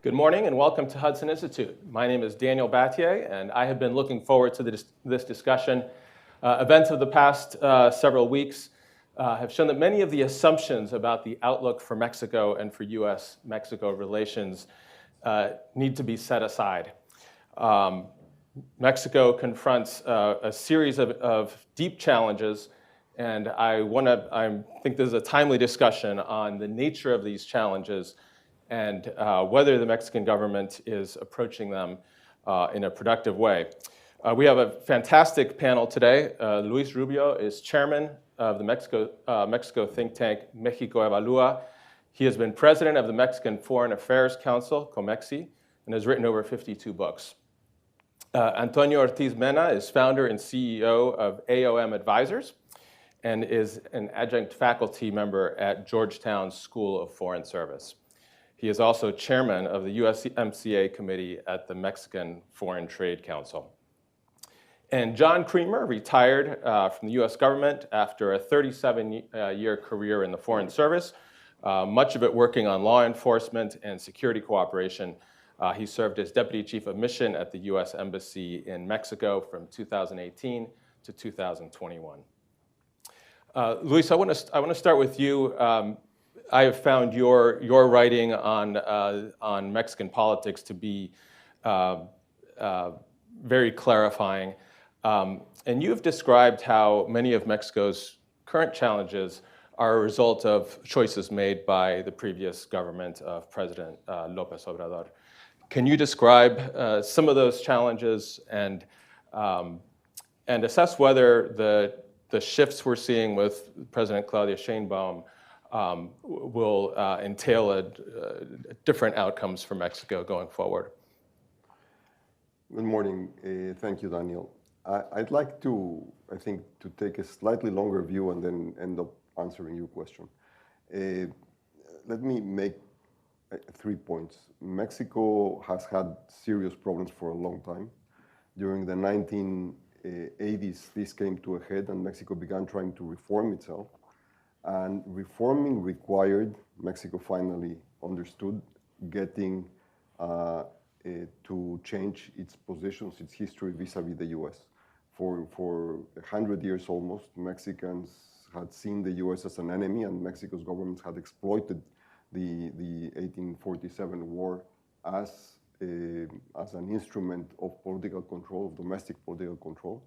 Good morning and welcome to Hudson Institute. My name is Daniel Battier and I have been looking forward to this discussion. Events of the past several weeks have shown that many of the assumptions about the outlook for Mexico and for U.S.-Mexico relations need to be set aside. Mexico confronts a series of deep challenges, and I think this is a timely discussion on the nature of these challenges and whether the Mexican government is approaching them in a productive way. We have a fantastic panel today. Luis Rubio is chairman of the Mexico think tank Mexico Evalúa. He has been president of the Mexican Foreign Affairs Council, COMEXI, and has written over 52 books. Antonio Ortiz Mena is founder and CEO of AOM Advisors and is an adjunct faculty member at Georgetown School of Foreign Service. He is also chairman of the USMCA committee at the Mexican Foreign Trade Council. And John Creamer retired from the US government after a 37-year career in the Foreign Service, much of it working on law enforcement and security cooperation. He served as Deputy Chief of Mission at the US Embassy in Mexico from 2018 to 2021. Luis, I want to start with you. I have found your writing on Mexican politics to be very clarifying. And you've described how many of Mexico's current challenges are a result of choices made by the previous government of President López Obrador. Can you describe some of those challenges and assess whether the shifts we're seeing with President Claudia Sheinbaum will entail different outcomes for Mexico going forward? Good morning. Thank you, Daniel. I'd like to take a slightly longer view and then end up answering your question. Let me make 3 points. Mexico has had serious problems for a long time. During the 1980s, this came to a head and Mexico began trying to reform itself. And reforming required, Mexico finally understood, getting to change its positions, its history vis-a-vis the US. For 100 years almost, Mexicans had seen the US as an enemy, and Mexico's government had exploited the 1847 war as an instrument of political control, of domestic political control.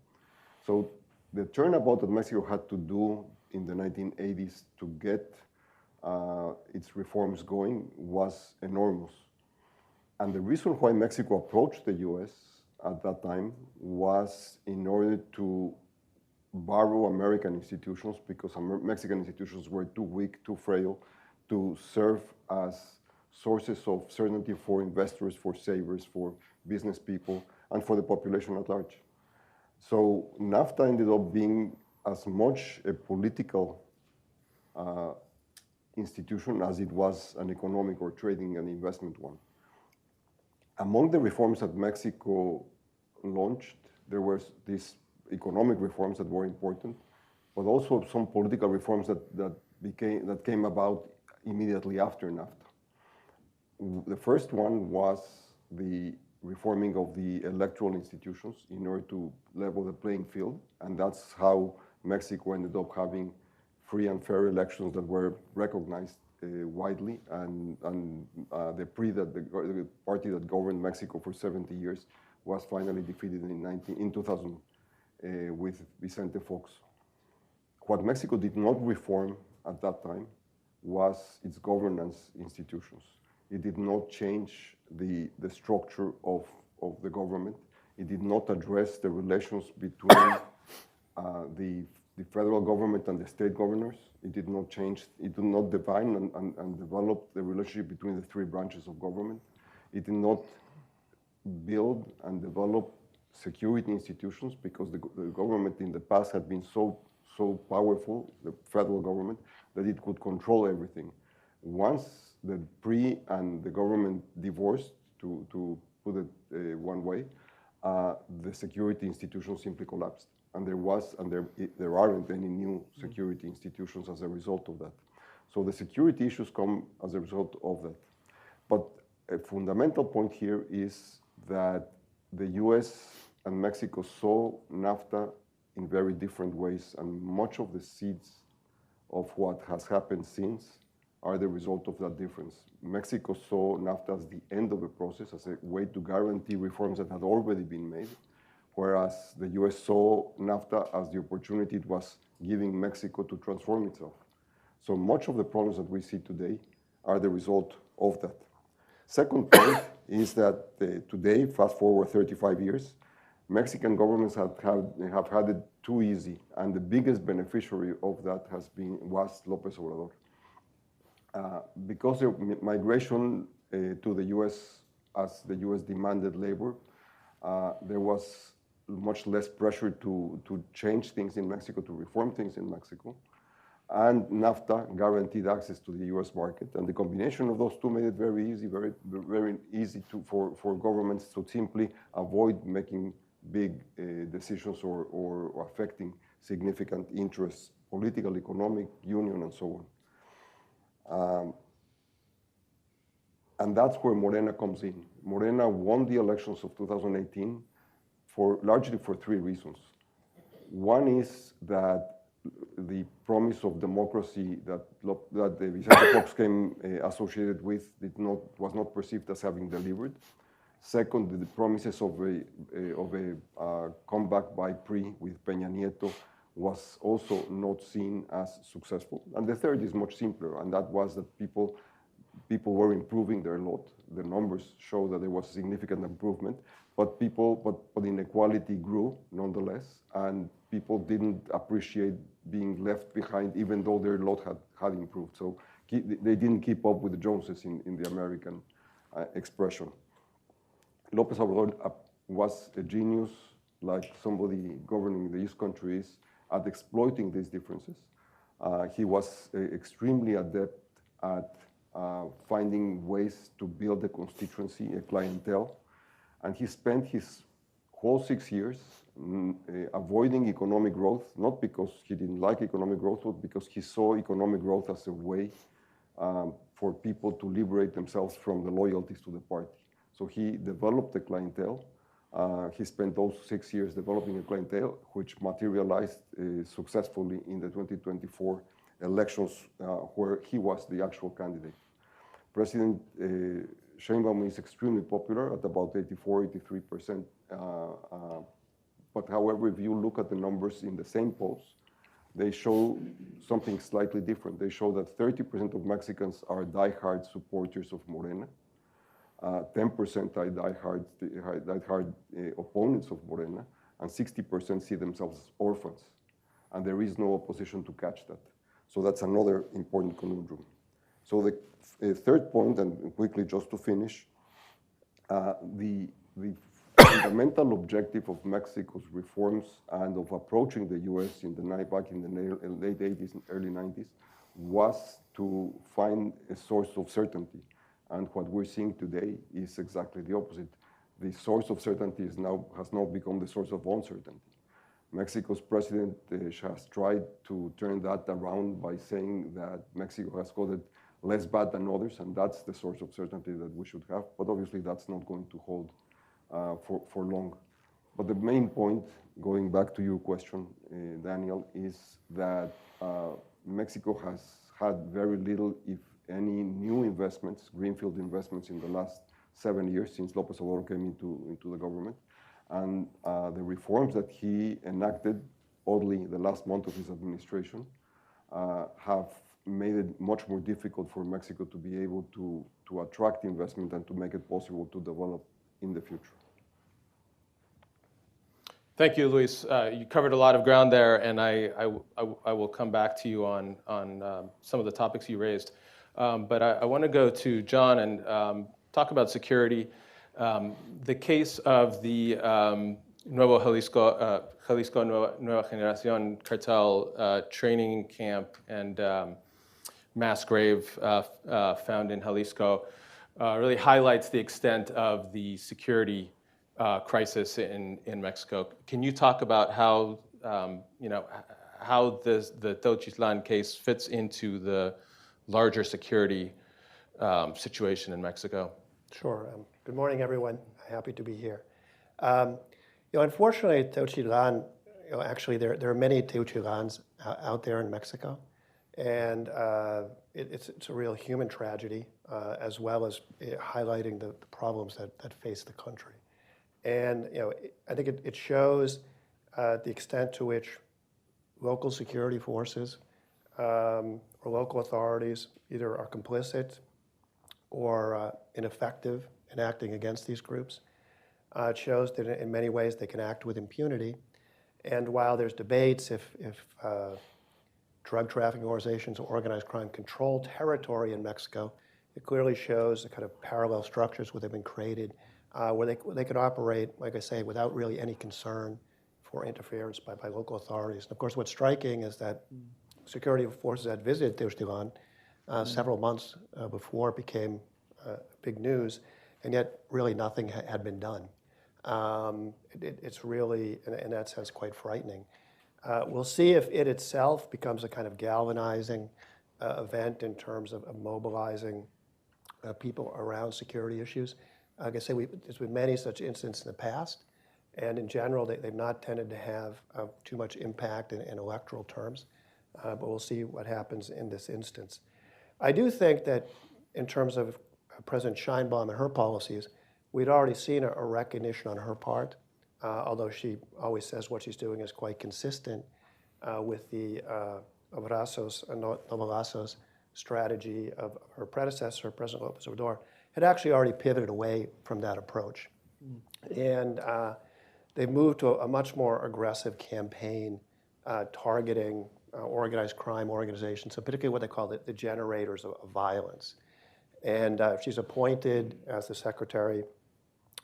So the turnabout that Mexico had to do in the 1980s to get its reforms going was enormous. And the reason why Mexico approached the US at that time was in order to borrow American institutions, because Mexican institutions were too weak, too frail to serve as sources of certainty for investors, for savers, for business people, and for the population at large. So NAFTA ended up being as much a political institution as it was an economic or trading and investment one. Among the reforms that Mexico launched, there were these economic reforms that were important, but also some political reforms that came about immediately after NAFTA. The first one was the reforming of the electoral institutions in order to level the playing field, and that's how Mexico ended up having free and fair elections that were recognized widely, and the party that governed Mexico for 70 years was finally defeated in 2000 with Vicente Fox. What Mexico did not reform at that time was its governance institutions. It did not change the structure of the government. It did not address the relations between the federal government and the state governors. It did not change, it did not define and develop the relationship between the 3 branches of government. It did not build and develop security institutions, because the government in the past had been so powerful, the federal government, that it could control everything. Once the PRI and the government divorced, to put it one way, the security institutions simply collapsed. And there aren't any new security institutions as a result of that. So the security issues come as a result of that. But a fundamental point here is that the US and Mexico saw NAFTA in very different ways, and much of the seeds of what has happened since are the result of that difference. Mexico saw NAFTA as the end of the process, as a way to guarantee reforms that had already been made, whereas the US saw NAFTA as the opportunity it was giving Mexico to transform itself. So much of the problems that we see today are the result of that. Second point is that today, fast forward 35 years, Mexican governments have had it too easy, and the biggest beneficiary of that was López Obrador. Because of migration to the US, as the US demanded labor, there was much less pressure to change things in Mexico, to reform things in Mexico. And NAFTA guaranteed access to the US market. And the combination of those two made it very easy, very easy for governments to simply avoid making big decisions or affecting significant interests, political, economic, union, and so on. And that's where Morena comes in. Morena won the elections of 2018 largely for three reasons. One is that the promise of democracy that the Vicente Fox came associated with was not perceived as having delivered. Second, the promises of a comeback by PRI with Peña Nieto was also not seen as successful. And the third is much simpler, and that was that people were improving their lot. The numbers show that there was significant improvement, but inequality grew nonetheless, and people didn't appreciate being left behind, even though their lot had improved. So they didn't keep up with the Joneses in the American expression. López Obrador was a genius, like somebody governing the East countries, at exploiting these differences. He was extremely adept at finding ways to build a constituency, a clientele, and he spent his whole 6 years avoiding economic growth, not because he didn't like economic growth, but because he saw economic growth as a way for people to liberate themselves from the loyalties to the party. So he developed a clientele. He spent those 6 years developing a clientele, which materialized successfully in the 2024 elections, where he was the actual candidate. President Sheinbaum is extremely popular at about 84, 83%. But however, if you look at the numbers in the same polls, they show something slightly different. They show that 30% of Mexicans are diehard supporters of Morena. 10% are diehard opponents of Morena, and 60% see themselves as orphans. And there is no opposition to catch that. So that's another important conundrum. So the third point, and quickly just to finish, the fundamental objective of Mexico's reforms and of approaching the US back in the late 80s and early 90s was to find a source of certainty. And what we're seeing today is exactly the opposite. The source of certainty has now become the source of uncertainty. Mexico's president has tried to turn that around by saying that Mexico has got it less bad than others, and that's the source of certainty that we should have. But obviously, that's not going to hold for long. But the main point, going back to your question, Daniel, is that Mexico has had very little, if any, new investments, greenfield investments in the last 7 years since López Obrador came into the government. And the reforms that he enacted, oddly, the last month of his administration, have made it much more difficult for Mexico to be able to attract investment and to make it possible to develop in the future. Thank you, Luis. You covered a lot of ground there, and I will come back to you on some of the topics you raised. But I want to go to John and talk about security. The case of the Nuevo Jalisco Nueva Generación cartel training camp and mass grave found in Jalisco really highlights the extent of the security crisis in Mexico. Can you talk about how how the Teuchitlan case fits into the larger security situation in Mexico? Sure. Good morning, everyone. Happy to be here. Unfortunately, Teuchitlán, actually, there are many Teuchitlans out there in Mexico, and it's a real human tragedy, as well as highlighting the problems that face the country. And I think it shows the extent to which local security forces or local authorities either are complicit or ineffective in acting against these groups. It shows that in many ways they can act with impunity. And while there's debates if drug trafficking organizations or organized crime control territory in Mexico, it clearly shows the kind of parallel structures where they've been created, where they could operate, like I say, without really any concern for interference by local authorities. And of course, what's striking is that security forces had visited Teuchitlán several months before it became big news, and yet really nothing had been done. It's really, in that sense, quite frightening. We'll see if it itself becomes a kind of galvanizing event in terms of mobilizing people around security issues. Like I say, there's been many such incidents in the past, and in general, they've not tended to have too much impact in electoral terms, but we'll see what happens in this instance. I do think that in terms of President Sheinbaum and her policies, we'd already seen a recognition on her part, although she always says what she's doing is quite consistent with the abrazos and no balazos strategy of her predecessor, President López Obrador, had actually already pivoted away from that approach. And they've moved to a much more aggressive campaign targeting organized crime organizations, so particularly what they call the generators of violence. And she's appointed as the Secretary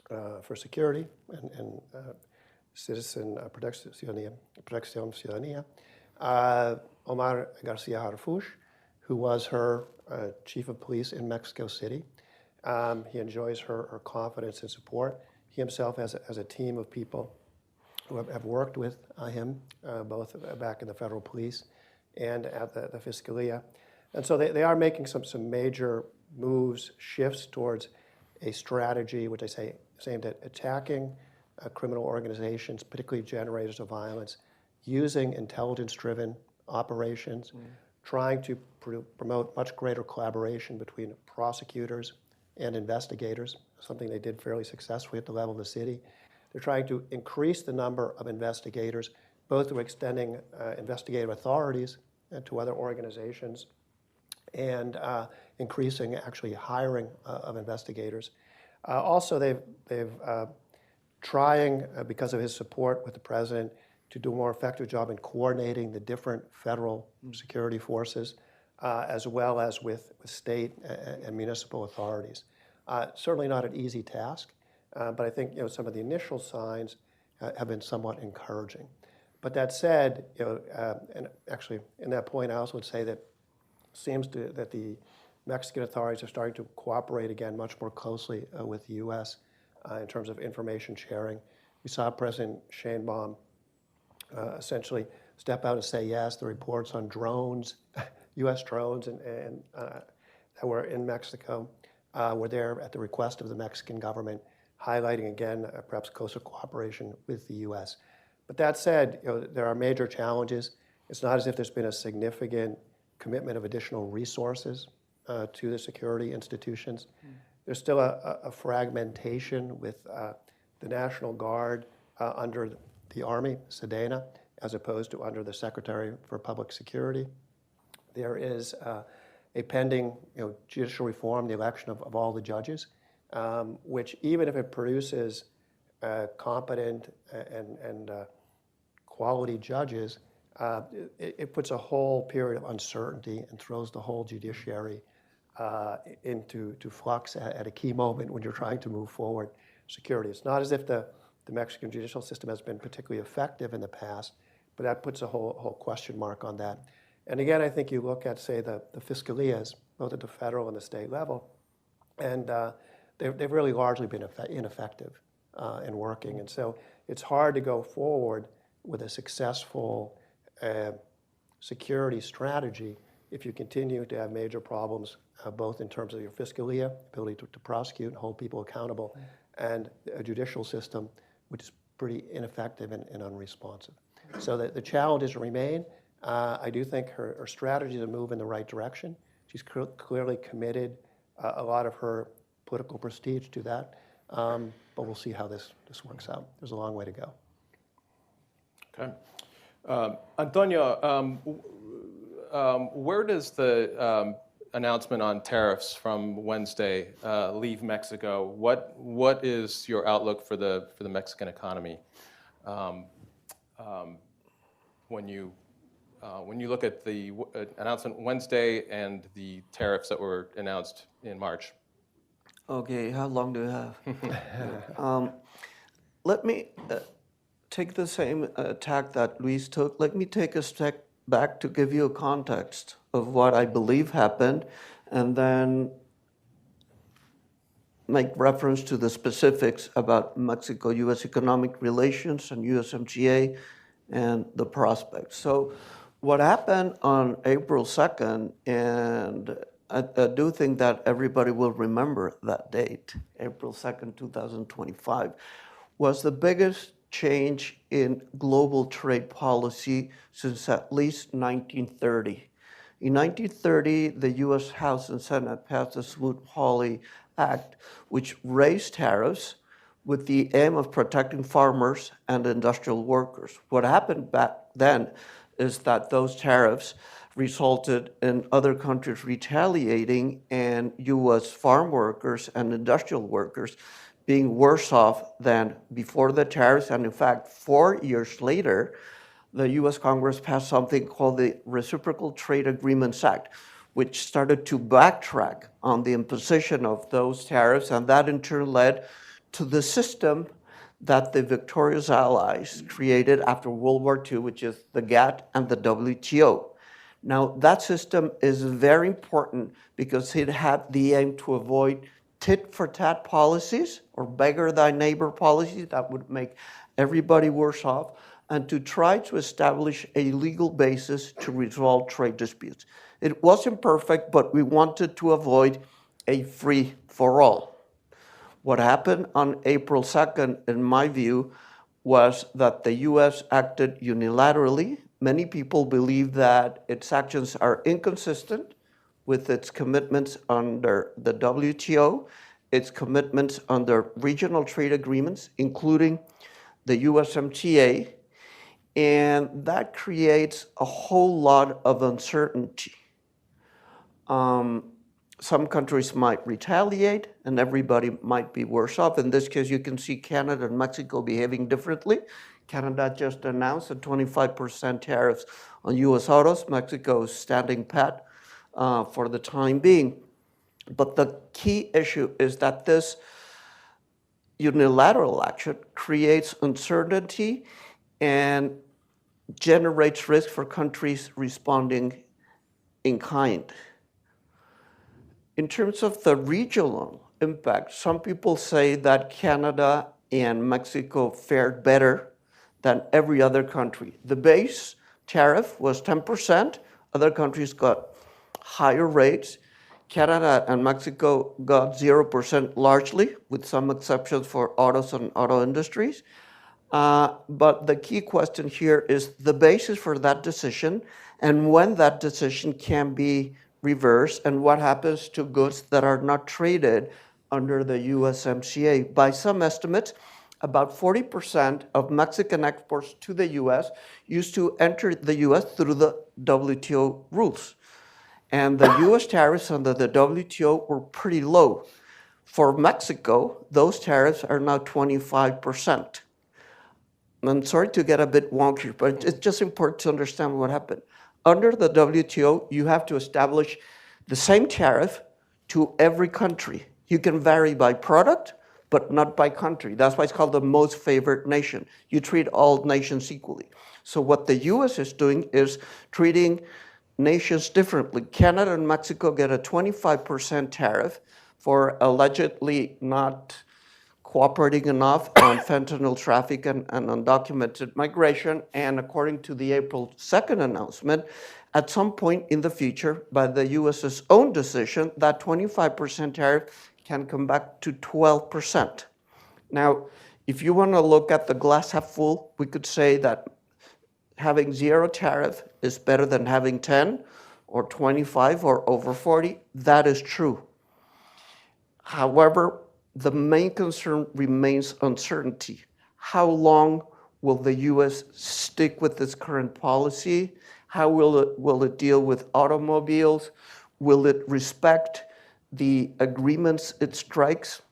for Security and Citizen Protección Ciudadanía, Omar Garcia Harfuch, who was her chief of police in Mexico City. He enjoys her confidence and support. He himself has a team of people who have worked with him, both back in the federal police and at the Fiscalia. And so they are making some major moves, shifts towards a strategy, which I say is aimed at attacking criminal organizations, particularly generators of violence, using intelligence-driven operations, trying to promote much greater collaboration between prosecutors and investigators, something they did fairly successfully at the level of the city. They're trying to increase the number of investigators, both through extending investigative authorities to other organizations and increasing actually hiring of investigators. Also, they've trying, because of his support with the president, to do a more effective job in coordinating the different federal security forces, as well as with state and municipal authorities. Certainly not an easy task, but I think some of the initial signs have been somewhat encouraging. But that said, and actually in that point, I also would say that it seems that the Mexican authorities are starting to cooperate again much more closely with the U.S. In terms of information sharing. We saw President Sheinbaum essentially step out and say, yes, the reports on drones, U.S. drones and that were in Mexico were there at the request of the Mexican government, highlighting again perhaps closer cooperation with the U.S. But that said, there are major challenges. It's not as if there's been a significant commitment of additional resources to the security institutions. There's still a fragmentation with the National Guard under the Army, Sedena, as opposed to under the Secretary for Public Security. There is a pending judicial reform, the election of all the judges, which even if it produces competent and quality judges, it puts a whole period of uncertainty and throws the whole judiciary into flux at a key moment when you're trying to move forward security. It's not as if the Mexican judicial system has been particularly effective in the past, but that puts a whole question mark on that. And again, I think you look at, say, the Fiscalias, both at the federal and the state level, and they've really largely been ineffective in working. And so it's hard to go forward with a successful security strategy if you continue to have major problems, both in terms of your fiscalia, ability to prosecute and hold people accountable, and a judicial system which is pretty ineffective and unresponsive. So the challenges remain. I do think her strategy to move in the right direction. She's clearly committed a lot of her political prestige to that, but we'll see how this works out. There's a long way to go. Okay. Antonio, where does the announcement on tariffs from Wednesday leave Mexico? What is your outlook for the Mexican economy when you look at the announcement Wednesday and the tariffs that were announced in March? Okay, how long do we have? Let me take the same tack that Luis took. Let me take a step back to give you a context of what I believe happened, and then make reference to the specifics about Mexico-U.S. economic relations and USMCA and the prospects. So what happened on April 2nd, and I do think that everybody will remember that date, April 2nd, 2025, was the biggest change in global trade policy since at least 1930. In 1930, the U.S. House and Senate passed the Smoot-Hawley Act, which raised tariffs with the aim of protecting farmers and industrial workers. What happened back then is that those tariffs resulted in other countries retaliating and U.S. farm workers and industrial workers being worse off than before the tariffs. And in fact, 4 years later, the U.S. Congress passed something called the Reciprocal Trade Agreements Act, which started to backtrack on the imposition of those tariffs, and that in turn led to the system that the victorious allies created after World War II, which is the GATT and the WTO. Now, that system is very important because it had the aim to avoid tit-for-tat policies or beggar-thy-neighbor policies that would make everybody worse off, and to try to establish a legal basis to resolve trade disputes. It wasn't perfect, but we wanted to avoid a free-for-all. What happened on April 2nd, in my view, was that the U.S. acted unilaterally. Many people believe that its actions are inconsistent with its commitments under the WTO, its commitments under regional trade agreements, including the USMCA, and that creates a whole lot of uncertainty. Some countries might retaliate and everybody might be worse off. In this case, you can see Canada and Mexico behaving differently. Canada just announced a 25% tariffs on US autos. Mexico is standing pat for the time being. But the key issue is that this unilateral action creates uncertainty and generates risk for countries responding in kind. In terms of the regional impact, some people say that Canada and Mexico fared better than every other country. The base tariff was 10%. Other countries got higher rates. Canada and Mexico got 0% largely, with some exceptions for autos and auto industries. But the key question here is the basis for that decision and when that decision can be reversed and what happens to goods that are not traded under the USMCA. By some estimates, about 40% of Mexican exports to the US used to enter the US through the WTO rules. And the US tariffs under the WTO were pretty low. For Mexico, those tariffs are now 25%. I'm sorry to get a bit wonky, but it's just important to understand what happened. Under the WTO, you have to establish the same tariff to every country. You can vary by product, but not by country. That's why it's called the most favored nation. You treat all nations equally. So what the US is doing is treating nations differently. Canada and Mexico get a 25% tariff for allegedly not cooperating enough on fentanyl traffic and undocumented migration. And according to the April 2nd announcement, at some point in the future, by the US's own decision, that 25% tariff can come back to 12%. Now, if you want to look at the glass half full, we could say that having zero tariff is better than having 10 or 25 or over 40. That is true. However, the main concern remains uncertainty. How long will the U.S. stick with its current policy? How will it deal with automobiles? Will it respect the agreements it strikes?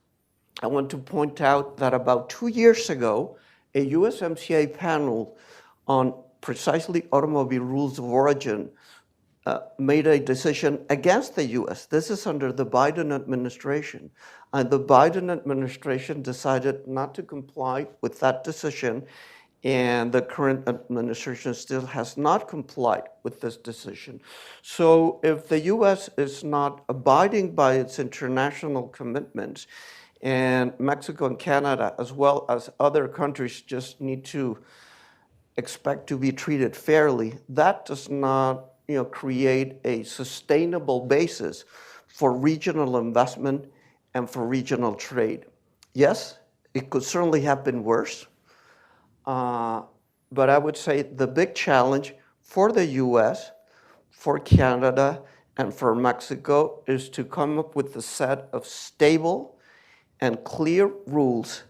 I want to point out that about 2 years ago, a USMCA panel on precisely automobile rules of origin made a decision against the U.S. This is under the Biden administration. And the Biden administration decided not to comply with that decision, and the current administration still has not complied with this decision. So if the U.S. is not abiding by its international commitments, and Mexico and Canada, as well as other countries, just need to expect to be treated fairly, that does not create a sustainable basis for regional investment and for regional trade. Yes, it could certainly have been worse, but I would say the big challenge for the US, for Canada, and for Mexico is to come up with a set of stable and clear rules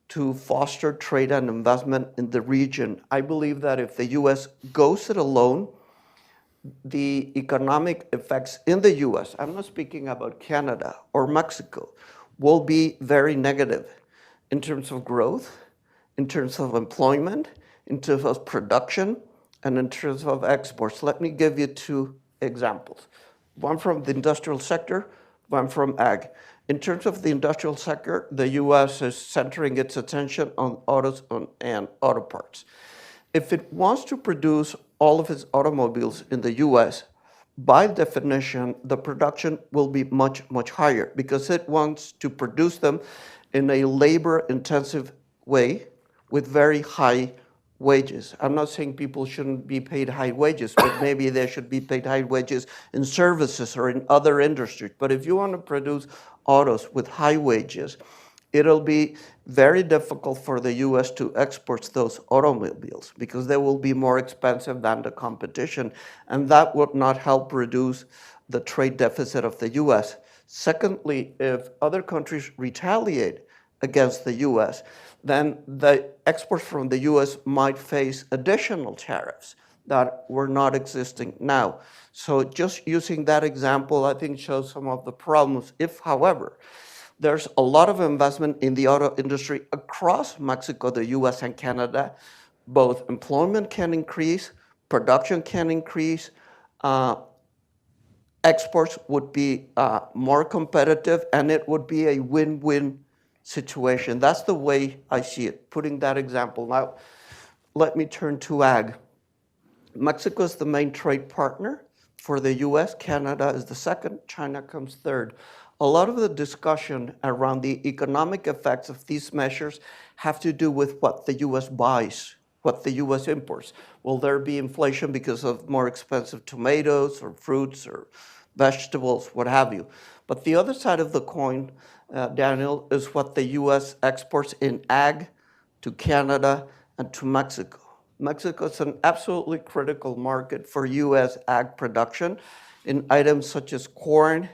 to foster trade and investment in the region. I believe that if the US goes it alone, the economic effects in the US, I'm not speaking about Canada or Mexico, will be very negative in terms of growth, in terms of employment, in terms of production, and in terms of exports. Let me give you two examples. One from the industrial sector, one from ag. In terms of the industrial sector, the US is centering its attention on autos and auto parts. If it wants to produce all of its automobiles in the US, by definition, the production will be much, much higher because it wants to produce them in a labor-intensive way with very high wages. I'm not saying people shouldn't be paid high wages, but maybe they should be paid high wages in services or in other industries. But if you want to produce autos with high wages, it'll be very difficult for the US to export those automobiles because they will be more expensive than the competition, and that would not help reduce the trade deficit of the US. Secondly, if other countries retaliate against the US, then the exports from the US might face additional tariffs that were not existing now. So just using that example, I think shows some of the problems. If, however, there's a lot of investment in the auto industry across Mexico, the US, and Canada, both employment can increase, production can increase, exports would be more competitive, and it would be a win-win situation. That's the way I see it, putting that example. Now, let me turn to ag. Mexico is the main trade partner for the US, Canada is the second, China comes third. A lot of the discussion around the economic effects of these measures have to do with what the US buys, what the US imports. Will there be inflation because of more expensive tomatoes or fruits or vegetables, what have you? But the other side of the coin, Daniel, is what the US exports in ag to Canada and to Mexico. Mexico is an absolutely critical market for US ag production in items such as corn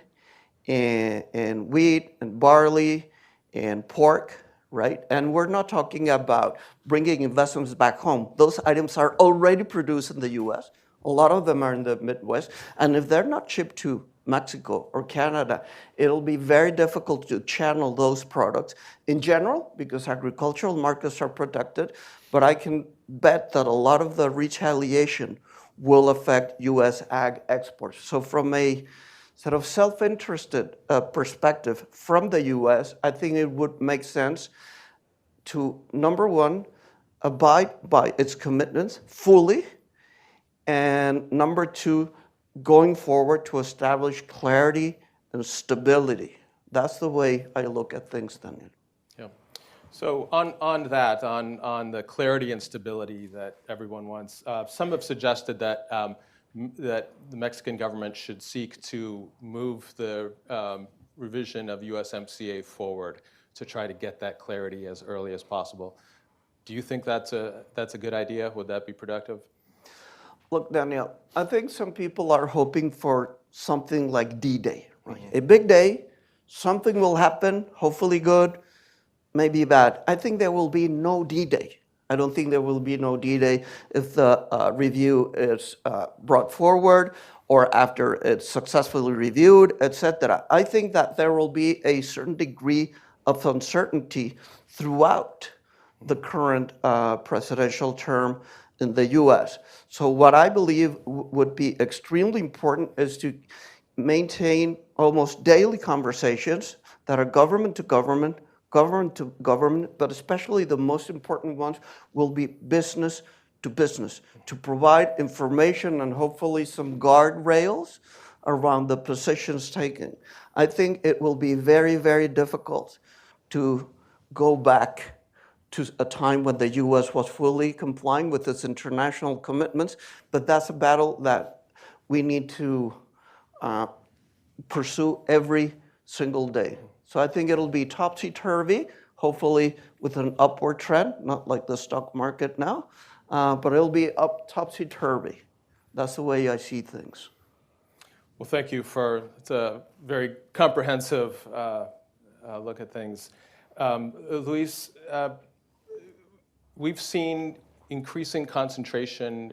and wheat and barley and pork, right? And we're not talking about bringing investments back home. Those items are already produced in the US. A lot of them are in the Midwest. And if they're not shipped to Mexico or Canada, it'll be very difficult to channel those products in general because agricultural markets are protected. But I can bet that a lot of the retaliation will affect US ag exports. So from a sort of self-interested perspective from the US, I think it would make sense to, number one, abide by its commitments fully, and number two, going forward to establish clarity and stability. That's the way I look at things, Daniel. Yeah. So on that, on the clarity and stability that everyone wants, some have suggested that that the Mexican government should seek to move the revision of USMCA forward to try to get that clarity as early as possible. Do you think that's a good idea? Would that be productive? Look, Daniel, I think some people are hoping for something like D-Day, right? A big day, something will happen, hopefully good, maybe bad. I think there will be no D-Day. I don't think there will be no D-Day if the review is brought forward or after it's successfully reviewed, etc. I think that there will be a certain degree of uncertainty throughout the current presidential term in the U.S. So what I believe would be extremely important is to maintain almost daily conversations that are government to government, but especially the most important ones will be business to business, to provide information and hopefully some guardrails around the positions taken. I think it will be very, very difficult to go back to a time when the U.S. was fully complying with its international commitments, but that's a battle that we need to pursue every single day. So I think it'll be topsy-turvy, hopefully with an upward trend, not like the stock market now, but it'll be up topsy-turvy. That's the way I see things. Well, thank you it's a very comprehensive look at things. Luis, we've seen increasing concentration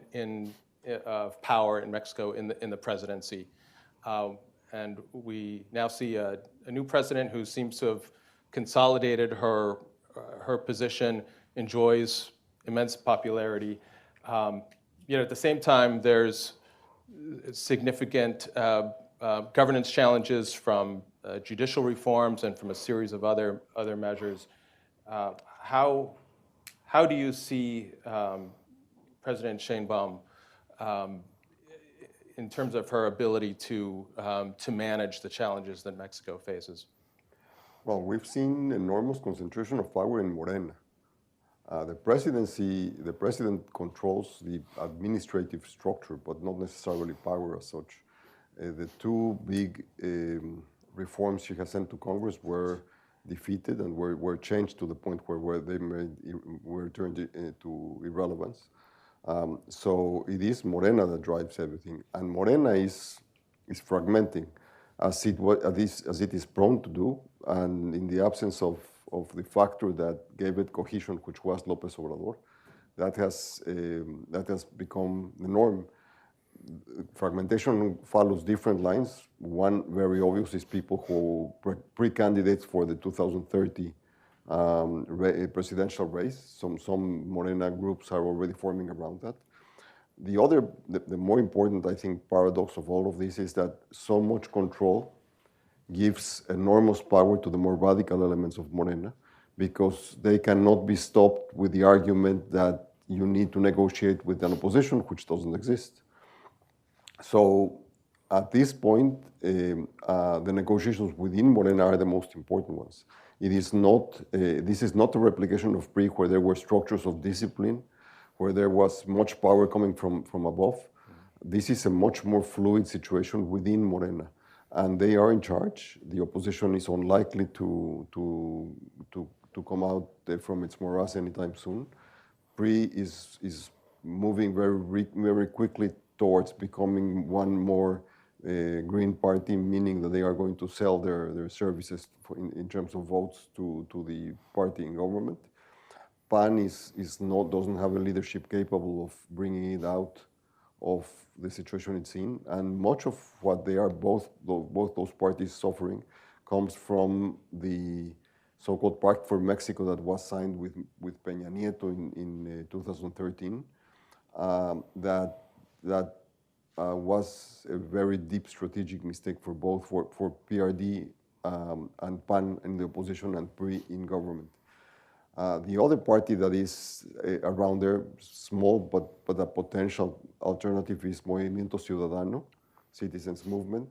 of power in Mexico in the presidency. And we now see a new president who seems to have consolidated her position, enjoys immense popularity. At the same time, there's significant governance challenges from judicial reforms and from a series of other measures. How do you see President Sheinbaum in terms of her ability to manage the challenges that Mexico faces? Well, we've seen enormous concentration of power in Morena. The president controls the administrative structure, but not necessarily power as such. The two big reforms she has sent to Congress were defeated and were changed to the point where they were turned to irrelevance. So it is Morena that drives everything, and Morena is fragmenting as it is prone to do, and in the absence of the factor that gave it cohesion, which was López Obrador, that has become the norm. Fragmentation follows different lines. One very obvious is people who pre-candidates for the 2030 presidential race. Some Morena groups are already forming around that. The more important, I think, paradox of all of this is that so much control gives enormous power to the more radical elements of Morena, because they cannot be stopped with the argument that you need to negotiate with an opposition which doesn't exist. So at this point, the negotiations within Morena are the most important ones. This is not a replication of PRI, where there were structures of discipline, where there was much power coming from above. This is a much more fluid situation within Morena, and they are in charge. The opposition is unlikely to come out from its morass anytime soon. PRI is moving very quickly towards becoming one more green party, meaning that they are going to sell their services in terms of votes to the party in government. PAN doesn't have a leadership capable of bringing it out of the situation it's in, and much of what they are both those parties suffering comes from the so-called Pact for Mexico that was signed with Peña Nieto in 2013. That was a very deep strategic mistake for both for PRD and PAN in the opposition and PRI in government. The other party that is around there, small but a potential alternative, is Movimiento Ciudadano, Citizens Movement.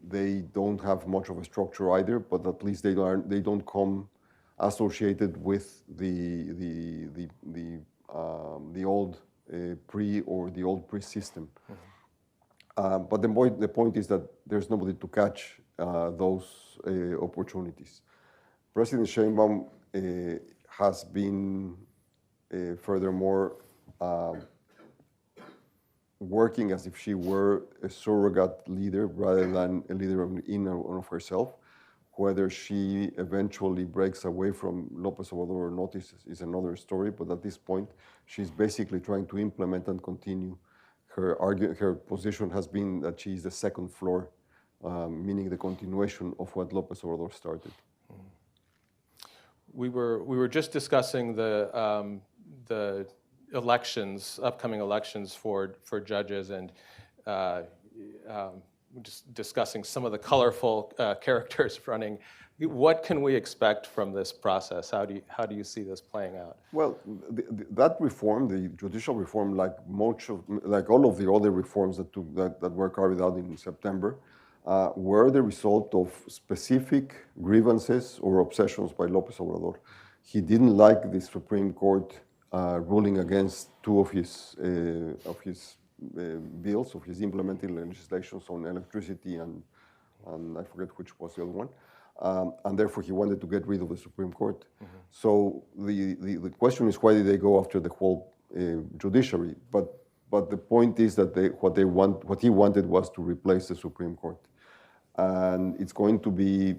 They don't have much of a structure either, but at least they don't come associated with the old PRI or the old PRI system. But the point is that there's nobody to catch those opportunities. President Sheinbaum has been furthermore working as if she were a surrogate leader rather than a leader in and of herself. Whether she eventually breaks away from López Obrador or not is another story, but at this point, she's basically trying to implement and continue. Her position has been that she is the second floor, meaning the continuation of what López Obrador started. We were just discussing the elections, upcoming elections for judges, and just discussing some of the colorful characters running. What can we expect from this process? How do you see this playing out? Well, that reform, the judicial reform, like all of the other reforms that were carried out in September, were the result of specific grievances or obsessions by López Obrador. He didn't like the Supreme Court ruling against two of his bills, of his implementing legislations on electricity and I forget which was the other one. And therefore he wanted to get rid of the Supreme Court. Mm-hmm. So the question is, why did they go after the whole judiciary? But the point is that what he wanted was to replace the Supreme Court. And it's going to be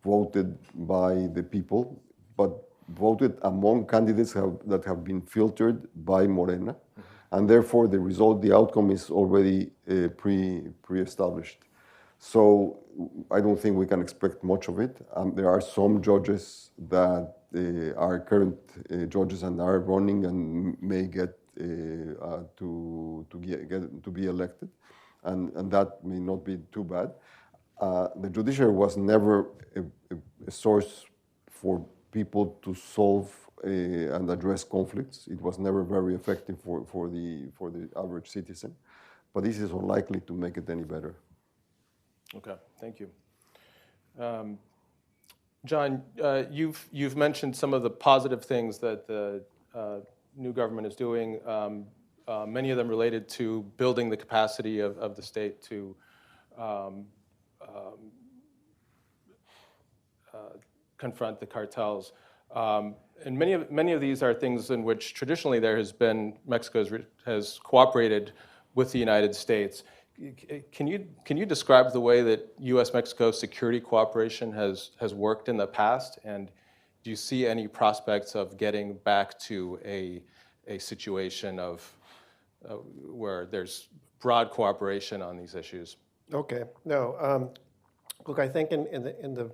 voted by the people, but voted among candidates that have been filtered by Morena. Mm-hmm. And therefore the outcome is already pre-established. So I don't think we can expect much of it. There are some judges that are current judges and are running and may get to be elected, and that may not be too bad. The judiciary was never a source for people to solve and address conflicts. It was never very effective for the average citizen, but this is unlikely to make it any better. Okay, thank you. John, you've mentioned some of the positive things that the new government is doing, many of them related to building the capacity of the state to confront the cartels. And many of these are things in which traditionally Mexico has cooperated with the United States. Can you describe the way that U.S.-Mexico security cooperation has worked in the past, and do you see any prospects of getting back to a situation of where there's broad cooperation on these issues? Okay. No. Look, I think in the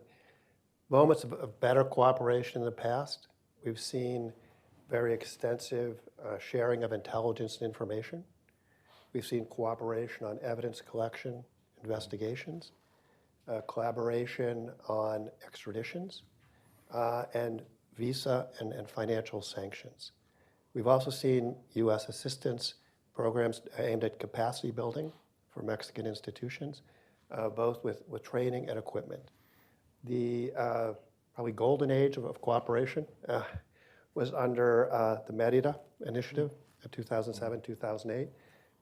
moments of better cooperation in the past, we've seen very extensive sharing of intelligence and information. We've seen cooperation on evidence collection, investigations, collaboration on extraditions, and visa and financial sanctions. We've also seen U.S. assistance programs aimed at capacity building for Mexican institutions, both with training and equipment. The probably golden age of cooperation was under the Mérida Initiative in 2007, 2008,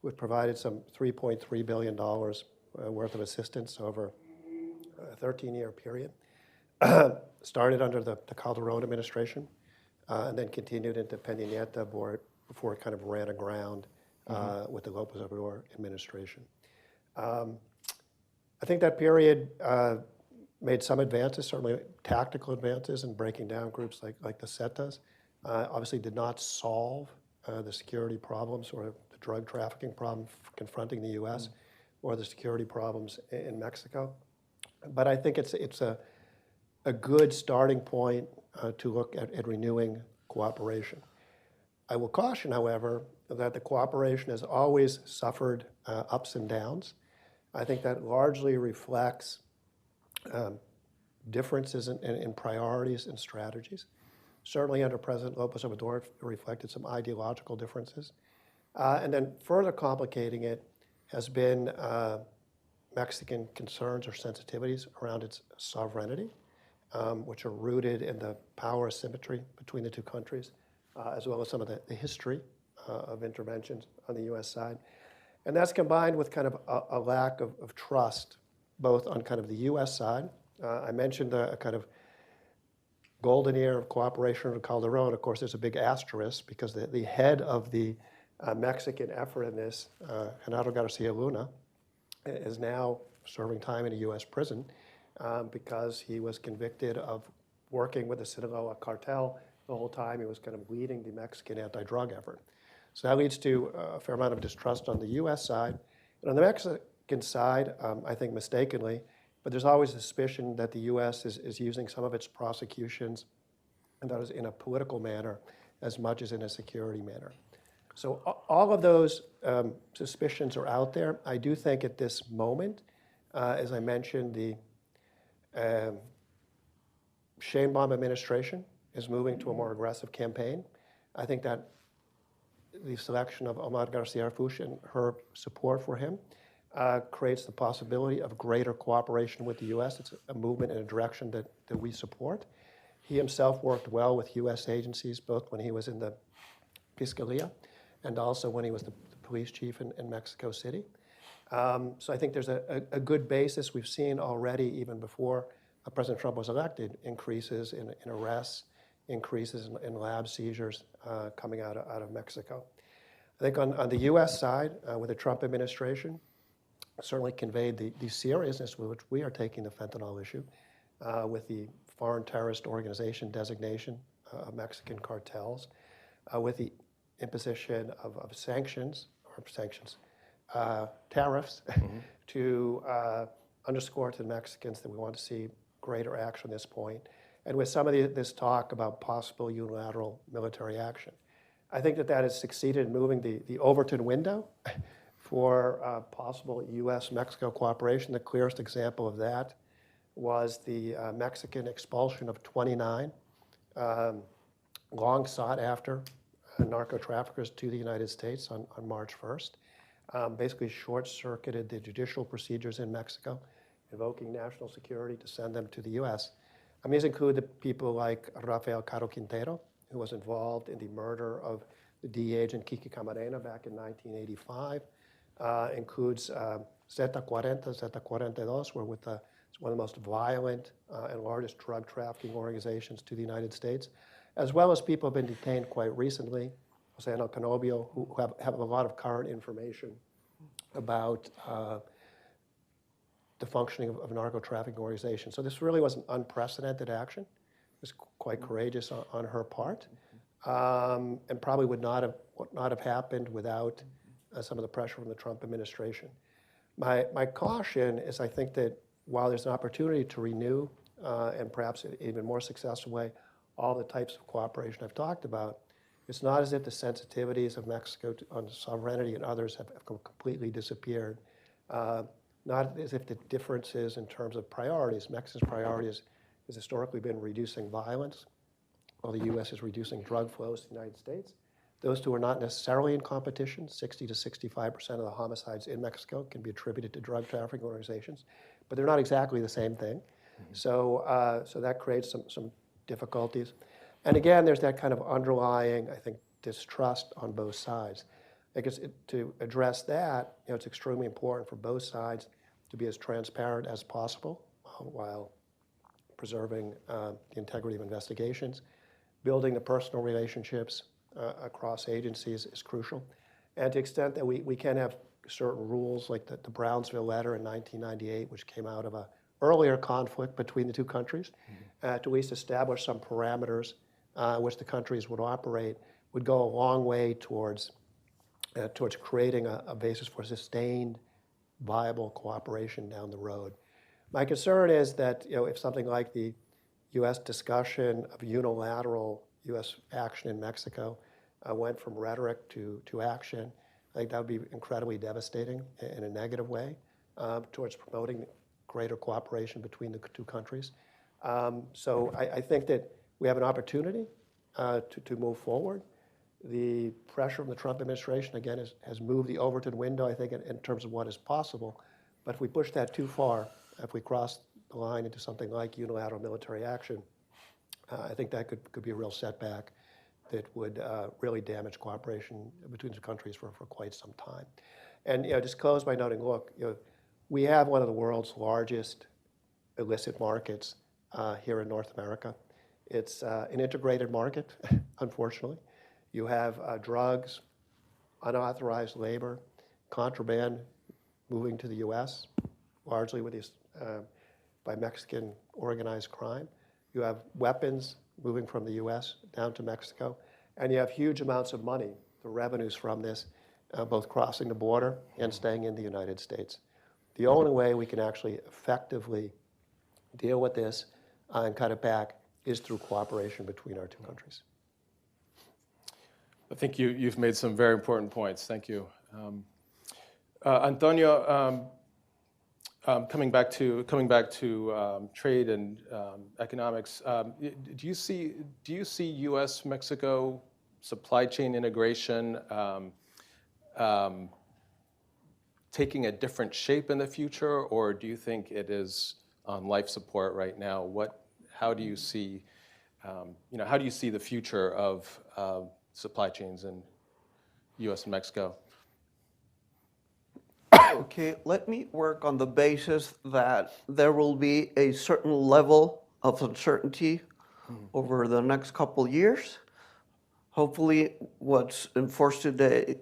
which provided some $3.3 billion worth of assistance over a 13-year period. Started under the Calderon administration and then continued into Peña Nieto before it kind of ran aground with the López Obrador administration. I think that period made some advances, certainly tactical advances in breaking down groups like the Zetas. Obviously did not solve the security problems or the drug trafficking problem confronting the U.S. or the security problems in Mexico. But I think it's a good starting point to look at renewing cooperation. I will caution, however, that the cooperation has always suffered ups and downs. I think that largely reflects differences in priorities and strategies. Certainly under President López Obrador, it reflected some ideological differences. And then further complicating it has been Mexican concerns or sensitivities around its sovereignty, which are rooted in the power asymmetry between the two countries, as well as some of the history of interventions on the U.S. side. And that's combined with kind of a lack of trust, both on kind of the U.S. side. I mentioned a kind of golden era of cooperation with Calderon. Of course, there's a big asterisk because the head of the Mexican effort in this, Genaro Garcia Luna, is now serving time in a U.S. prison because he was convicted of working with the Sinaloa cartel the whole time. He was kind of leading the Mexican anti-drug effort. So that leads to a fair amount of distrust on the U.S. side. And on the Mexican side, I think mistakenly, but there's always a suspicion that the U.S. is using some of its prosecutions, and that is in a political manner as much as in a security manner. So all of those suspicions are out there. I do think at this moment, as I mentioned, the Sheinbaum administration is moving to a more aggressive campaign. I think that the selection of Omar Garcia Harfuch and her support for him creates the possibility of greater cooperation with the U.S. It's a movement in a direction that we support. He himself worked well with U.S. agencies, both when he was in the Fiscalia and also when he was the police chief in Mexico City. So I think there's a good basis. We've seen already, even before President Trump was elected, increases in arrests, increases in lab seizures coming out of Mexico. I think on the U.S. side, with the Trump administration, certainly conveyed the seriousness with which we are taking the fentanyl issue, with the foreign terrorist organization designation of Mexican cartels, with the imposition of tariffs, to underscore to the Mexicans that we want to see greater action at this point, and with some of this talk about possible unilateral military action. I think that has succeeded in moving the Overton window for possible U.S.-Mexico cooperation. The clearest example of that was the Mexican expulsion of 29 long sought after narco-traffickers to the United States on March 1st. Basically short-circuited the judicial procedures in Mexico, invoking national security to send them to the U.S. These include the people like Rafael Caro Quintero, who was involved in the murder of the DEA agent Kiki Camarena back in 1985. Includes Zeta 42, were with it's one of the most violent and largest drug trafficking organizations to the United States, as well as people who have been detained quite recently, Jose Anel Canobio, who have a lot of current information about the functioning of narco-trafficking organizations. So this really was an unprecedented action. It was quite courageous on her part, and probably would not have happened without some of the pressure from the Trump administration. My caution is I think that while there's an opportunity to renew, and perhaps in an even more successful way, all the types of cooperation I've talked about, it's not as if the sensitivities of Mexico on sovereignty and others have completely disappeared. Not as if the differences in terms of priorities. Mexico's priority has historically been reducing violence, while the U.S. is reducing drug flows to the United States. Those two are not necessarily in competition. 60 to 65% of the homicides in Mexico can be attributed to drug trafficking organizations, but they're not exactly the same thing. So that creates some difficulties. And again, there's that kind of underlying, I think, distrust on both sides. I guess to address that, it's extremely important for both sides to be as transparent as possible while preserving the integrity of investigations. Building the personal relationships across agencies is crucial. And to the extent that we can have certain rules, like the Brownsville letter in 1998, which came out of an earlier conflict between the two countries, to at least establish some parameters which the countries would operate, would go a long way towards creating a basis for sustained, viable cooperation down the road. My concern is that if something like the U.S. discussion of unilateral U.S. action in Mexico went from rhetoric to action, I think that would be incredibly devastating in a negative way towards promoting greater cooperation between the two countries. So I think that we have an opportunity to move forward. The pressure from the Trump administration, again, has moved the Overton window, I think, in terms of what is possible. But if we push that too far, if we cross the line into something like unilateral military action, I think that could be a real setback that would really damage cooperation between the countries for quite some time. And just close by noting, look, we have one of the world's largest illicit markets here in North America. It's an integrated market, unfortunately. You have drugs, unauthorized labor, contraband moving to the U.S., largely with these, by Mexican organized crime. You have weapons moving from the U.S. down to Mexico, and you have huge amounts of money, the revenues from this, both crossing the border and staying in the United States. The only way we can actually effectively deal with this and cut it back is through cooperation between our two countries. I think you've made some very important points. Thank you. Antonio, coming back to trade and economics, do you see U.S.-Mexico supply chain integration taking a different shape in the future, or do you think it is on life support right now? How do you see the future of supply chains in U.S. and Mexico? Okay, let me work on the basis that there will be a certain level of uncertainty over the next couple years. Hopefully, what's enforced today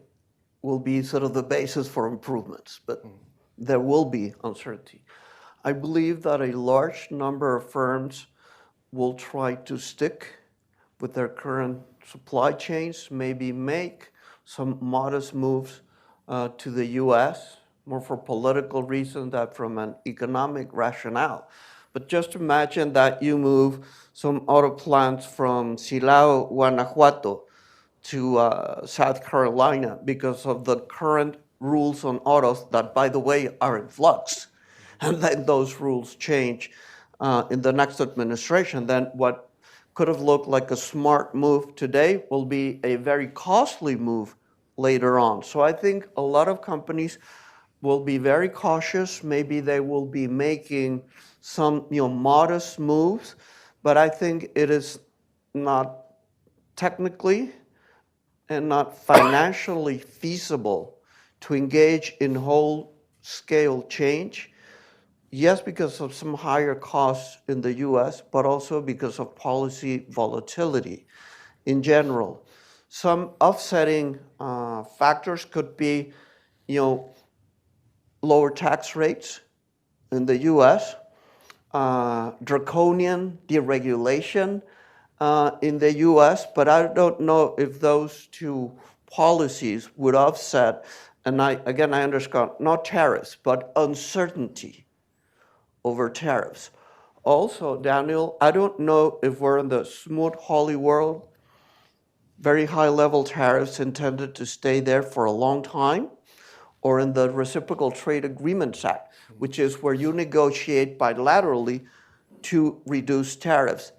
will be sort of the basis for improvements, but there will be uncertainty. I believe that a large number of firms will try to stick with their current supply chains, maybe make some modest moves to the U.S., more for political reasons than from an economic rationale. But just imagine that you move some auto plants from Silao, Guanajuato, to South Carolina because of the current rules on autos that, by the way, are in flux. And then those rules change in the next administration. Then what could have looked like a smart move today will be a very costly move later on. So I think a lot of companies will be very cautious. Maybe they will be making some modest moves, but I think it is not technically and not financially feasible to engage in whole-scale change. Yes, because of some higher costs in the U.S., but also because of policy volatility in general. Some offsetting factors could be, lower tax rates in the U.S., draconian deregulation in the U.S., but I don't know if those two policies would offset, and I understand, not tariffs, but uncertainty over tariffs. Also, Daniel, I don't know if we're in the smooth, holy world, very high-level tariffs intended to stay there for a long time, or in the Reciprocal Trade Agreements Act, which is where you negotiate bilaterally to reduce tariffs.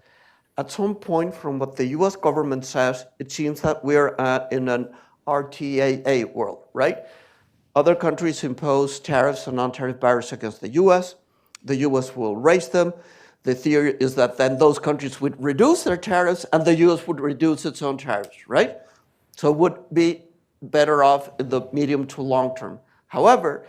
At some point, from what the U.S. government says, it seems that we're in an RTAA world, right? Other countries impose tariffs and non-tariff barriers against the U.S. The U.S. will raise them. The theory is that then those countries would reduce their tariffs and the U.S. would reduce its own tariffs, right? So it would be better off in the medium to long term. However,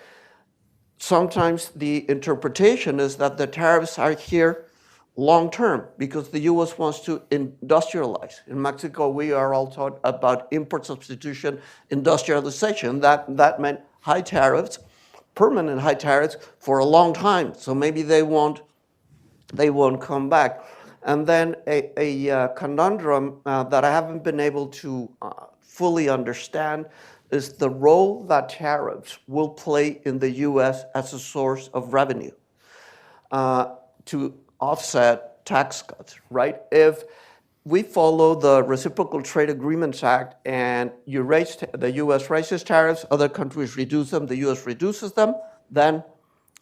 sometimes the interpretation is that the tariffs are here long term because the U.S. wants to industrialize. In Mexico, we are all taught about import substitution, industrialization. That meant high tariffs, permanent high tariffs for a long time. So maybe they won't come back. And then a conundrum that I haven't been able to fully understand is the role that tariffs will play in the U.S. as a source of revenue to offset tax cuts, right? If we follow the Reciprocal Trade Agreements Act and the U.S. raises tariffs, other countries reduce them, the U.S. reduces them, then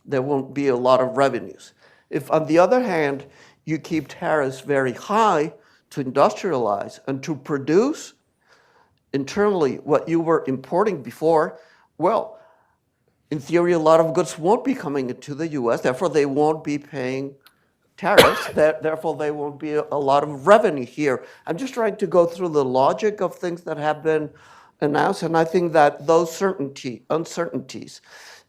there won't be a lot of revenues. If, on the other hand, you keep tariffs very high to industrialize and to produce internally what you were importing before, well, in theory, a lot of goods won't be coming into the U.S., therefore they won't be paying tariffs, therefore there won't be a lot of revenue here. I'm just trying to go through the logic of things that have been announced, and I think that those uncertainties,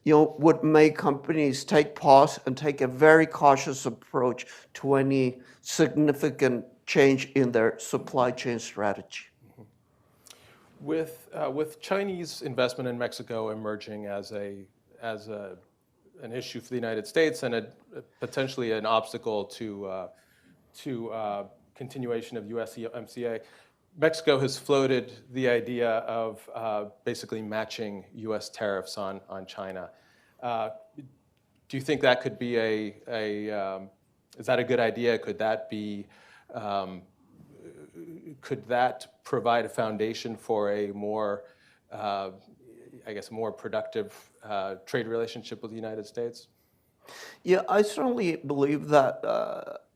would make companies take pause and take a very cautious approach to any significant change in their supply chain strategy. With Chinese investment in Mexico emerging as an issue for the United States and potentially an obstacle to continuation of USMCA, Mexico has floated the idea of basically matching U.S. tariffs on China. Do you think that could be is that a good idea? Could that provide a foundation for a more, more productive trade relationship with the United States? Yeah, I certainly believe that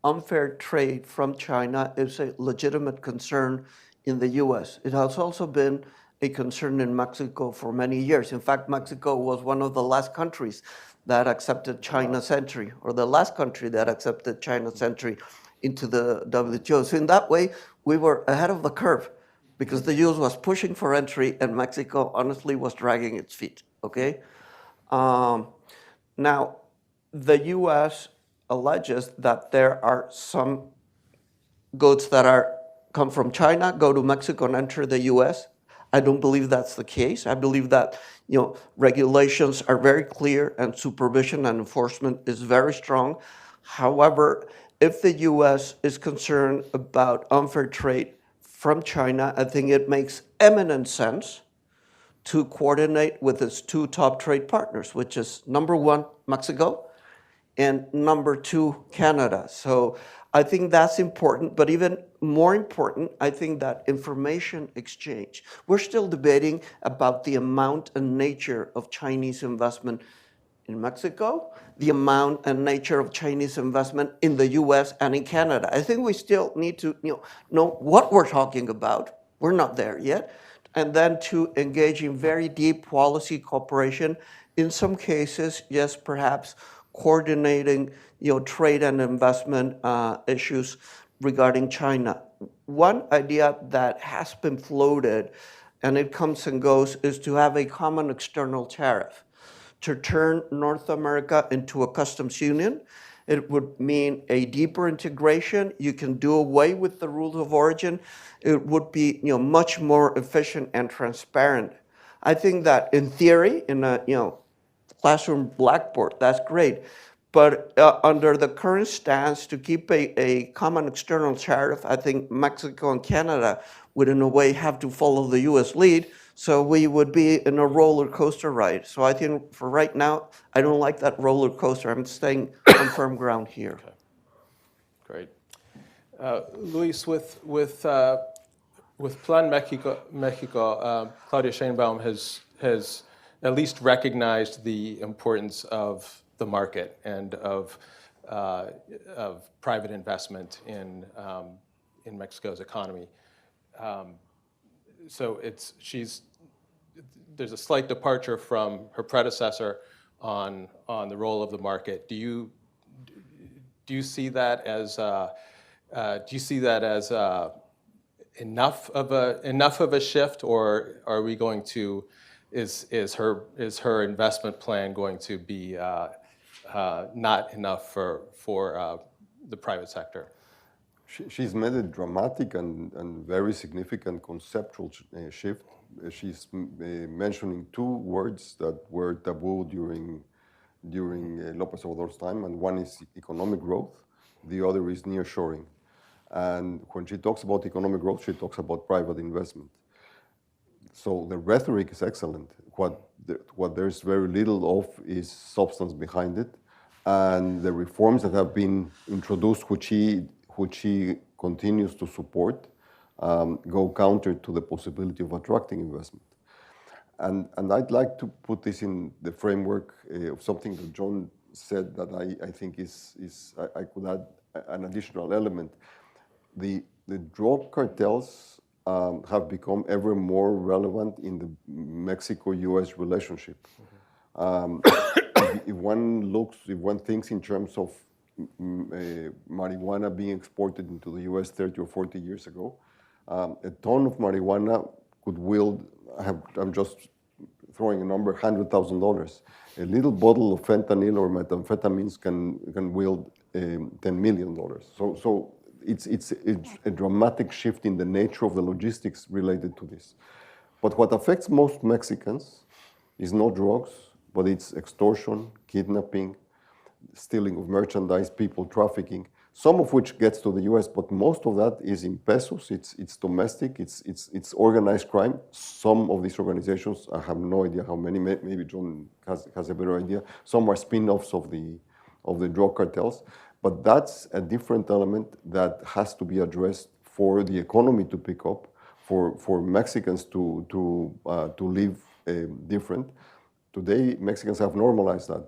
unfair trade from China is a legitimate concern in the U.S. It has also been a concern in Mexico for many years. In fact, Mexico was one of the last countries that accepted China's entry, or the last country that accepted China's entry into the WTO. So in that way, we were ahead of the curve because the U.S. was pushing for entry and Mexico honestly was dragging its feet, okay? Now, the U.S. alleges that there are some goods that come from China, go to Mexico and enter the U.S. I don't believe that's the case. I believe that regulations are very clear and supervision and enforcement is very strong. However, if the U.S. is concerned about unfair trade from China, I think it makes eminent sense to coordinate with its two top trade partners, which is number one, Mexico, and number two, Canada. So I think that's important, but even more important, I think that information exchange. We're still debating about the amount and nature of Chinese investment in Mexico, the amount and nature of Chinese investment in the US and in Canada. I think we still need to know what we're talking about. We're not there yet. And then to engage in very deep policy cooperation. In some cases, yes, perhaps coordinating trade and investment issues regarding China. One idea that has been floated, and it comes and goes, is to have a common external tariff to turn North America into a customs union. It would mean a deeper integration. You can do away with the rules of origin. It would be much more efficient and transparent. I think that in theory, in a classroom blackboard, that's great. But under the current stance, to keep a common external tariff, I think Mexico and Canada would in a way have to follow the US lead. So we would be in a roller coaster ride. So I think for right now, I don't like that roller coaster. I'm staying on firm ground here. Okay. Great. Luis, with Plan Mexico, Claudia Sheinbaum has at least recognized the importance of the market and of private investment in Mexico's economy. So there's a slight departure from her predecessor on the role of the market. Do you see that as enough of a shift, or are we going to is her investment plan going to be not enough for the private sector? She's made a dramatic and very significant conceptual shift. She's mentioning two words that were taboo during López Obrador's time, and one is economic growth, the other is nearshoring. And when she talks about economic growth, she talks about private investment. So the rhetoric is excellent. What there's very little of is substance behind it, and the reforms that have been introduced, which she continues to support, go counter to the possibility of attracting investment. And I'd like to put this in the framework of something that John said that I think I could add an additional element. The drug cartels have become ever more relevant in the Mexico-U.S. relationship. If one thinks in terms of marijuana being exported into the US 30 or 40 years ago. A ton of marijuana could wield, I'm just throwing a number, $100,000. A little bottle of fentanyl or methamphetamines can wield $10 million. So it's a dramatic shift in the nature of the logistics related to this. But what affects most Mexicans is not drugs, but it's extortion, kidnapping, stealing of merchandise, people trafficking, some of which gets to the US, but most of that is in pesos, it's domestic, it's organized crime. Some of these organizations, I have no idea how many, maybe John has a better idea. Some are spin-offs of the drug cartels, but that's a different element that has to be addressed for the economy to pick up, for Mexicans to live different. Today, Mexicans have normalized that.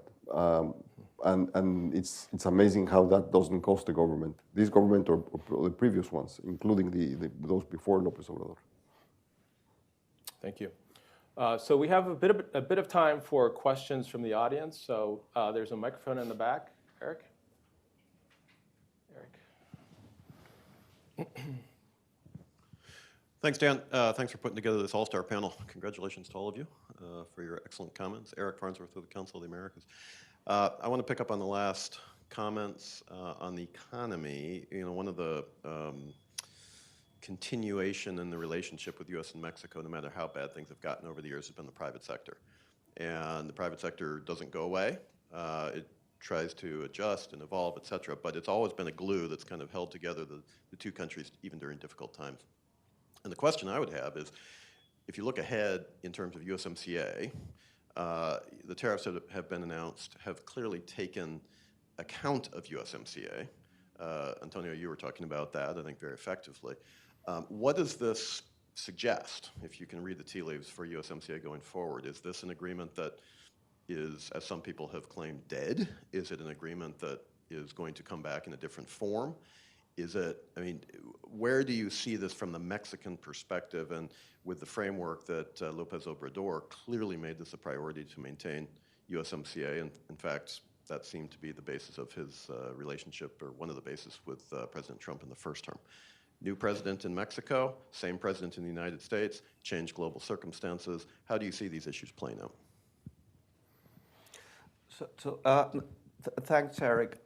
And it's amazing how that doesn't cost the government. This government or the previous ones, including those before López Obrador. Thank you. So we have a bit of time for questions from the audience. So there's a microphone in the back. Eric? Thanks, Dan. Thanks for putting together this all-star panel. Congratulations to all of you for your excellent comments. Eric Farnsworth with the Council of the Americas. I want to pick up on the last comments on the economy. You know, one of the continuation in the relationship with U.S. and Mexico, no matter how bad things have gotten over the years, has been the private sector. And the private sector doesn't go away. It tries to adjust and evolve, et cetera, but it's always been a glue that's kind of held together the two countries even during difficult times. And the question I would have is, if you look ahead in terms of USMCA, the tariffs that have been announced have clearly taken account of USMCA. Antonio, you were talking about that, I think, very effectively. What does this suggest, if you can read the tea leaves, for USMCA going forward? Is this an agreement that is, as some people have claimed, dead? Is it an agreement that is going to come back in a different form? Is it, I mean, where do you see this from the Mexican perspective, and with the framework that López Obrador clearly made this a priority to maintain USMCA, and in fact, that seemed to be the basis of his relationship, or one of the bases, with President Trump in the first term. New president in Mexico, same president in the United States, changed global circumstances. How do you see these issues playing out? Thanks, Eric.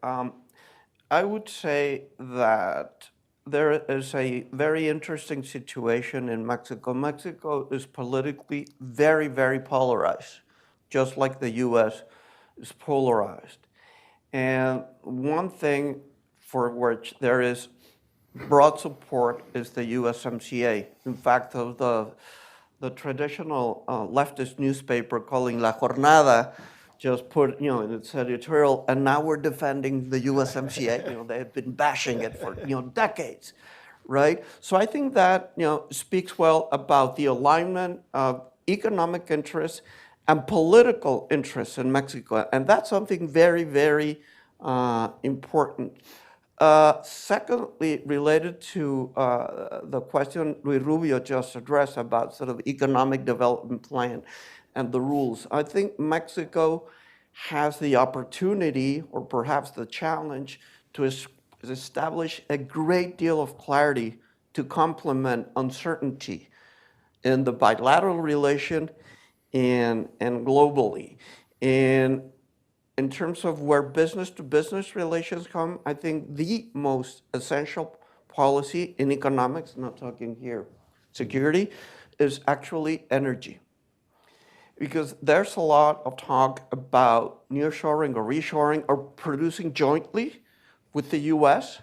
I would say that there is a very interesting situation in Mexico. Mexico is politically very, very polarized, just like the US is polarized. And one thing for which there is broad support is the USMCA. In fact, the traditional leftist newspaper calling La Jornada just put, in its editorial, and now we're defending the USMCA. They have been bashing it for, decades, right? So I think that, speaks well about the alignment of economic interests and political interests in Mexico. And that's something very, very important. Secondly, related to the question Luis Rubio just addressed about sort of economic development plan and the rules, I think Mexico has the opportunity, or perhaps the challenge, to establish a great deal of clarity to complement uncertainty in the bilateral relation and globally. And in terms of where business-to-business relations come, I think the most essential policy in economics, I'm not talking here security, is actually energy. Because there's a lot of talk about nearshoring or reshoring or producing jointly with the US.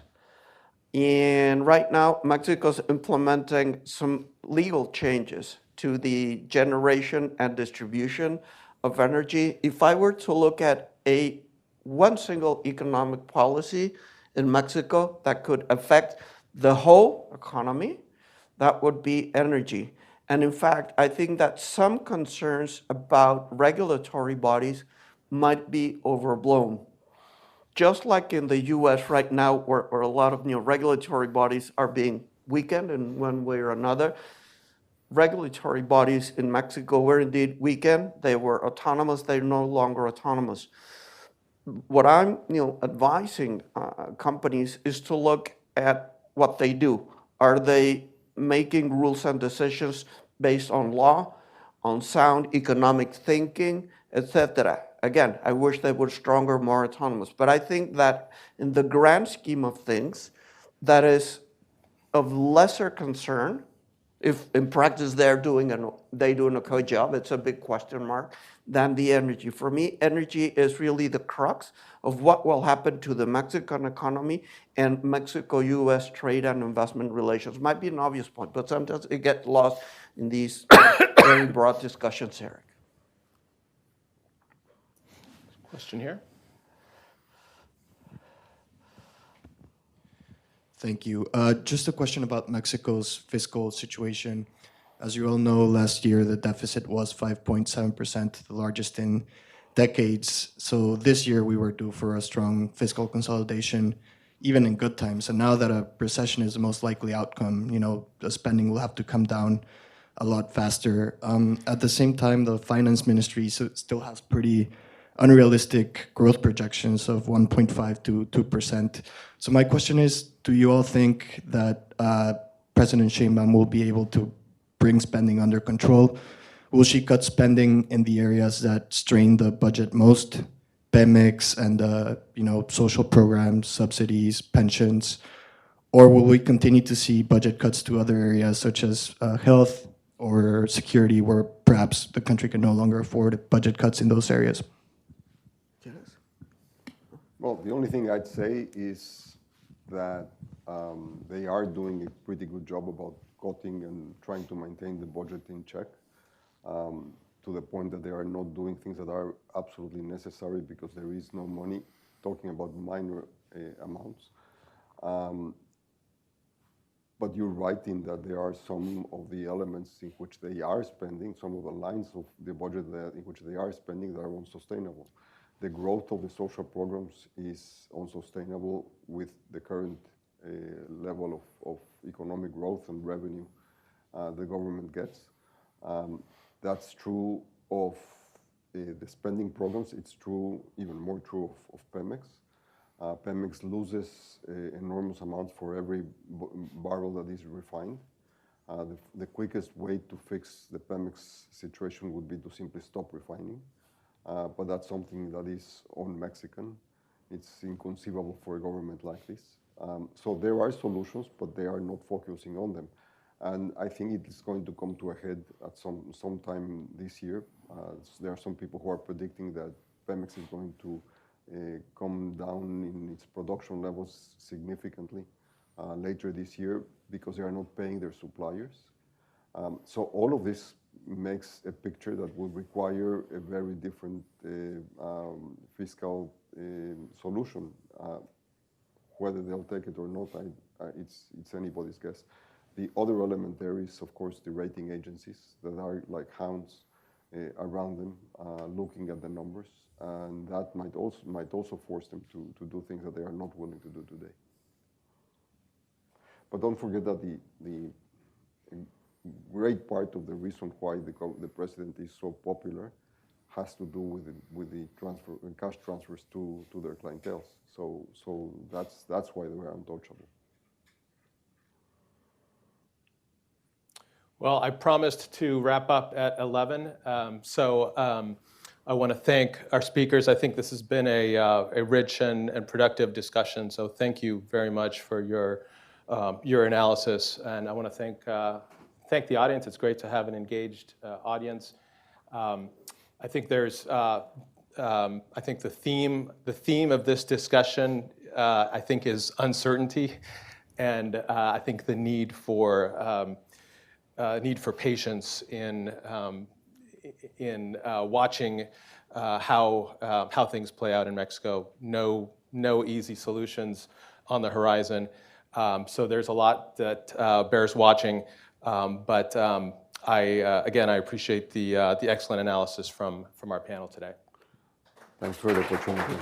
And right now, Mexico's implementing some legal changes to the generation and distribution of energy. If I were to look at one single economic policy in Mexico that could affect the whole economy, that would be energy. And in fact, I think that some concerns about regulatory bodies might be overblown. Just like in the US right now, where a lot of regulatory bodies are being weakened in one way or another, regulatory bodies in Mexico were indeed weakened. They were autonomous. They're no longer autonomous. what I'm advising companies is to look at what they do. Are they making rules and decisions based on law, on sound economic thinking, etc.? Again, I wish they were stronger, more autonomous. But I think that in the grand scheme of things, that is of lesser concern. If in practice they're doing an okay job, it's a big question mark, than the energy. For me, energy is really the crux of what will happen to the Mexican economy and Mexico-U.S. trade and investment relations. Might be an obvious point, but sometimes it gets lost in these very broad discussions, Eric. Question here. Thank you. Just a question about Mexico's fiscal situation. As you all know, last year the deficit was 5.7%, the largest in decades. So this year we were due for a strong fiscal consolidation, even in good times. And now that a recession is the most likely outcome, the spending will have to come down a lot faster. At the same time, the finance ministry still has pretty unrealistic growth projections of 1.5 to 2%. So my question is, do you all think that President Sheinbaum will be able to bring spending under control? Will she cut spending in the areas that strain the budget most? Pemex and social programs, subsidies, pensions? Or will we continue to see budget cuts to other areas such as health or security, where perhaps the country can no longer afford budget cuts in those areas? Well, the only thing I'd say is that they are doing a pretty good job about cutting and trying to maintain the budget in check, to the point that they are not doing things that are absolutely necessary because there is no money, talking about minor amounts. But you're right in that there are some of the elements in which they are spending, some of the lines of the budget in which they are spending that are unsustainable. The growth of the social programs is unsustainable with the current level of economic growth and revenue the government gets. That's true of the spending programs. It's true, even more true of Pemex. Pemex loses enormous amounts for every barrel that is refined. The quickest way to fix the Pemex situation would be to simply stop refining. But that's something that is un-Mexican. It's inconceivable for a government like this. So there are solutions, but they are not focusing on them. And I think it is going to come to a head at some time this year. There are some people who are predicting that Pemex is going to come down in its production levels significantly later this year because they are not paying their suppliers. So all of this makes a picture that will require a very different fiscal solution. Whether they'll take it or not, it's anybody's guess. The other element there is, of course, the rating agencies that are like hounds around them, looking at the numbers, and that might also force them to do things that they are not willing to do today. But don't forget that the great part of the reason why the president is so popular has to do with the cash transfers to their clientele. So that's why they are untouchable. Well, I promised to wrap up at 11, so I want to thank our speakers. I think this has been a rich and productive discussion, so thank you very much for your analysis, and I want to thank the audience. It's great to have an engaged audience. I think I think the theme of this discussion I think is uncertainty, and I think the need for patience in watching how things play out in Mexico. No easy solutions on the horizon. So there's a lot that bears watching. But again, I appreciate the excellent analysis from our panel today. Thanks for the opportunity.